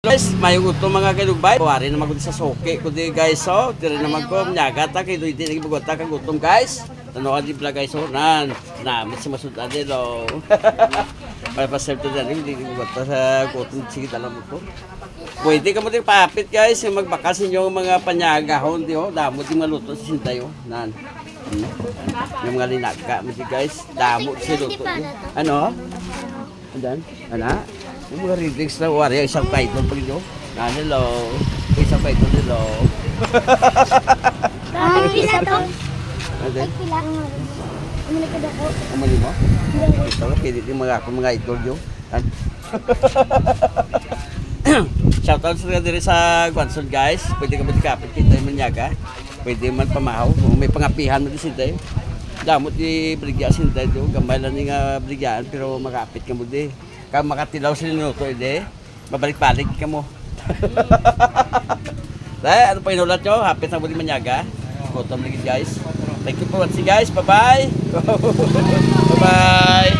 Guys, may uto mga kalugbay. Kuwari naman ko sa soke ko di guys. So, tira naman ko. Nyagata kay doy di nagibugota kang gutom guys. Tanaw di pala guys. So, namit sa masudan din lo. Para pa-serve to dyan. Hindi nagibugota sa gutom. Sige talang mo to. Pwede ka mo din papit guys. Magbakasin yung mga panyagahon. Di ho. Damo di maluto sa sintayo. Nan. Yung mga linagka mo di guys. Damo si luto. Ano? Andan? Ana? Yung mga readings na wari, isang python pag nyo. Hello. Isang python, hello. Pila to? Ano? Pila. Umalik ka dako. Umali mo? Ito, kaya dito mga idol nyo. Shoutout sa diri sa Guanson guys. Pwede ka magkapit kita yung manyaga. Pwede man pamahaw. Kung may pangapihan mo din sila. Damot di brigya sila doon. Gamay lang nga brigyaan pero makapit ka mo din. Kung makatilaw sa minuto, mabalik-balik ka mo. Dahil, ano pa inulat nyo? Hapit na muli manyaga. Gutom lagi guys. Thank you for watching guys. Bye-bye. Bye-bye.